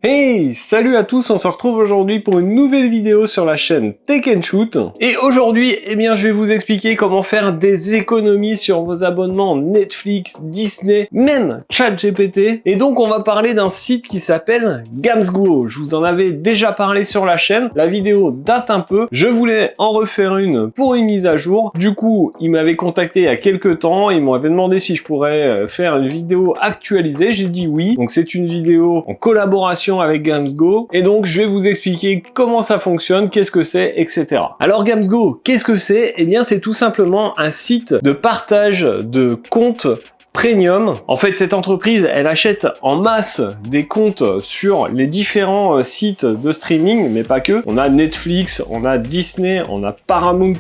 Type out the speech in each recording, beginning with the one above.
Hey, salut à tous, on se retrouve aujourd'hui pour une nouvelle vidéo sur la chaîne Tech & Shoot. Et aujourd'hui, je vais vous expliquer comment faire des économies sur vos abonnements Netflix, Disney, même ChatGPT. Et donc, on va parler d'un site qui s'appelle Gamsgo. Je vous en avais déjà parlé sur la chaîne. La vidéo date un peu. Je voulais en refaire une pour une mise à jour. Du coup, ils m'avaient contacté il y a quelques temps. Ils m'avaient demandé si je pourrais faire une vidéo actualisée. J'ai dit oui. Donc, c'est une vidéo en collaboration avec Gamsgo, et donc je vais vous expliquer comment ça fonctionne, qu'est-ce que c'est, etc. Alors Gamsgo, qu'est-ce que c'est? C'est tout simplement un site de partage de comptes premium. En fait, cette entreprise, elle achète en masse des comptes sur les différents sites de streaming, mais pas que. On a Netflix, on a Disney, on a Paramount+,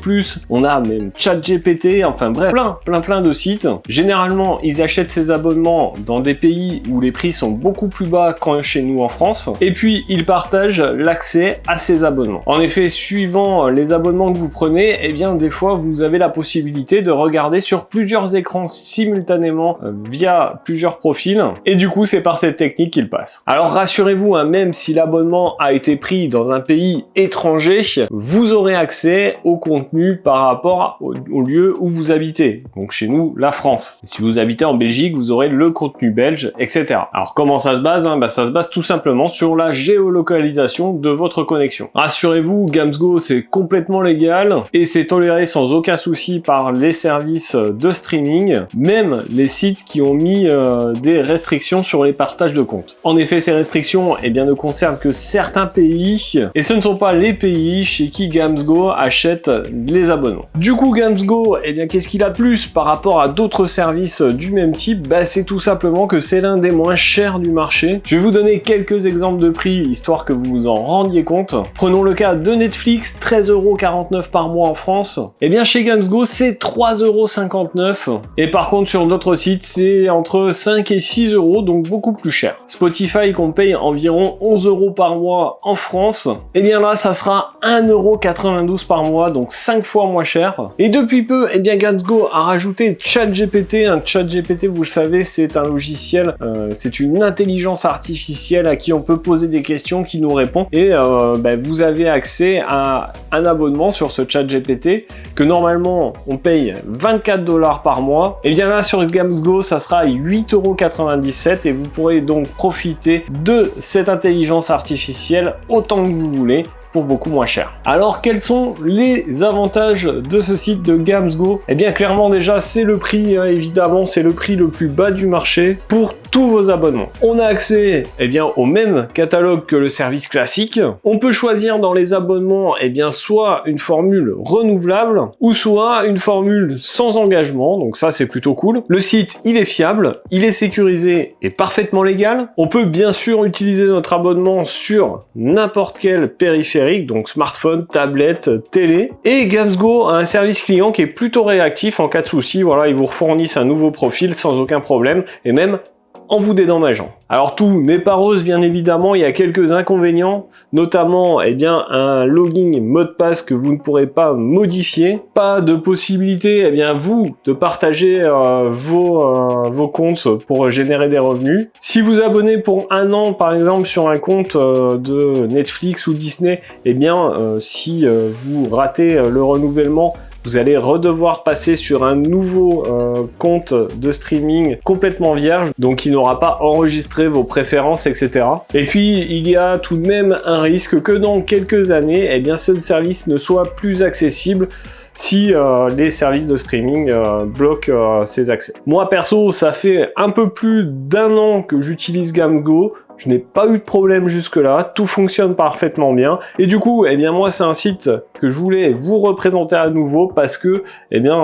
on a même ChatGPT, enfin bref, plein de sites. Généralement, ils achètent ces abonnements dans des pays où les prix sont beaucoup plus bas qu'en chez nous en France, et puis ils partagent l'accès à ces abonnements. En effet, suivant les abonnements que vous prenez, des fois, vous avez la possibilité de regarder sur plusieurs écrans simultanément via plusieurs profils, et du coup c'est par cette technique qu'il passe. Alors rassurez-vous, même si l'abonnement a été pris dans un pays étranger, vous aurez accès au contenu par rapport au lieu où vous habitez. Donc chez nous, la France. Si vous habitez en Belgique, vous aurez le contenu belge, etc. Alors comment ça se base? Ça se base tout simplement sur la géolocalisation de votre connexion. Rassurez-vous, Gamsgo c'est complètement légal et c'est toléré sans aucun souci par les services de streaming, même les sites qui ont mis des restrictions sur les partages de comptes. En effet, ces restrictions ne concernent que certains pays, et ce ne sont pas les pays chez qui Gamsgo achète les abonnements. Du coup, Gamsgo, qu'est-ce qu'il a plus par rapport à d'autres services du même type? C'est tout simplement que c'est l'un des moins chers du marché. Je vais vous donner quelques exemples de prix, histoire que vous vous en rendiez compte. Prenons le cas de Netflix, 13,49€ par mois en France. Chez Gamsgo, c'est 3,59€. Et par contre, sur d'autres sites, c'est entre 5 et 6 euros, donc beaucoup plus cher. Spotify, qu'on paye environ 11 euros par mois en France, là, ça sera 1,92€ par mois, donc 5 fois moins cher. Et depuis peu, Gamsgo a rajouté ChatGPT. Un ChatGPT, vous le savez, c'est un logiciel, c'est une intelligence artificielle à qui on peut poser des questions, qui nous répond, et vous avez accès à un abonnement sur ce ChatGPT, que normalement, on paye 24$ par mois. Là, sur Gamsgo, ça sera 8,97€ et vous pourrez donc profiter de cette intelligence artificielle autant que vous voulez, pour beaucoup moins cher. Alors quels sont les avantages de ce site de Gamsgo? Clairement déjà c'est le prix, évidemment c'est le prix le plus bas du marché pour tous vos abonnements. On a accès au même catalogue que le service classique. On peut choisir dans les abonnements soit une formule renouvelable ou soit une formule sans engagement, donc ça c'est plutôt cool. Le site il est fiable, il est sécurisé et parfaitement légal. On peut bien sûr utiliser notre abonnement sur n'importe quel périphérique, donc smartphone, tablette, télé. Et Gamsgo a un service client qui est plutôt réactif en cas de souci. Voilà, ils vous fournissent un nouveau profil sans aucun problème et même en vous dédommageant. Alors tout n'est pas rose, bien évidemment, il y a quelques inconvénients, notamment un login mot de passe que vous ne pourrez pas modifier, pas de possibilité vous de partager vos comptes pour générer des revenus. Si vous abonnez pour un an par exemple sur un compte de Netflix ou Disney, si vous ratez le renouvellement, vous allez redevoir passer sur un nouveau compte de streaming complètement vierge, donc il n'aura pas enregistré vos préférences, etc. Et puis, il y a tout de même un risque que dans quelques années, ce service ne soit plus accessible si les services de streaming bloquent ces accès. Moi, perso, ça fait un peu plus d'1 an que j'utilise Gamsgo. Je n'ai pas eu de problème jusque-là, tout fonctionne parfaitement bien. Et du coup, moi, c'est un site que je voulais vous représenter à nouveau parce que,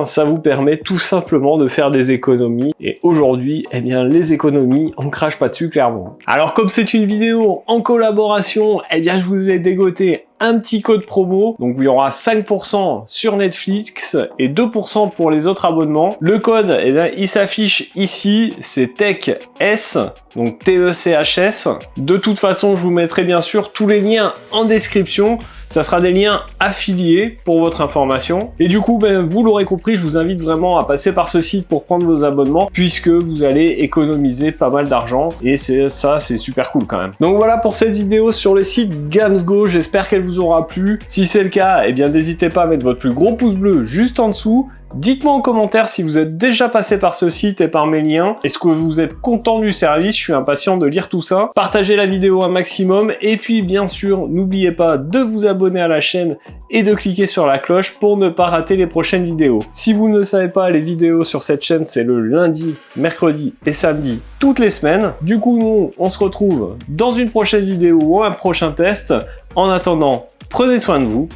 ça vous permet tout simplement de faire des économies. Et aujourd'hui, les économies, on ne crache pas dessus, clairement. Alors, comme c'est une vidéo en collaboration, je vous ai dégoté un petit code promo. Donc il y aura 5% sur Netflix et 2% pour les autres abonnements. Le code, eh bien, il s'affiche ici, c'est TECHS, donc TECHS. De toute façon, je vous mettrai bien sûr tous les liens en description. Ça sera des liens affiliés pour votre information. Et du coup, ben, vous l'aurez compris, je vous invite vraiment à passer par ce site pour prendre vos abonnements, puisque vous allez économiser pas mal d'argent. Et c'est super cool quand même. Donc voilà pour cette vidéo sur le site Gamsgo. J'espère qu'elle vous aura plu. Si c'est le cas, eh bien n'hésitez pas à mettre votre plus gros pouce bleu juste en dessous. Dites-moi en commentaire si vous êtes déjà passé par ce site et par mes liens. Est-ce que vous êtes content du service? Je suis impatient de lire tout ça. Partagez la vidéo un maximum. Et puis bien sûr, n'oubliez pas de vous abonner à la chaîne et de cliquer sur la cloche pour ne pas rater les prochaines vidéos. Si vous ne le savez pas, les vidéos sur cette chaîne, c'est le lundi, mercredi et samedi toutes les semaines. Du coup, nous, on se retrouve dans une prochaine vidéo ou un prochain test. En attendant, prenez soin de vous.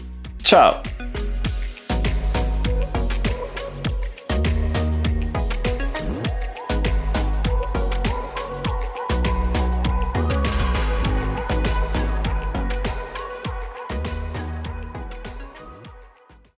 Ciao!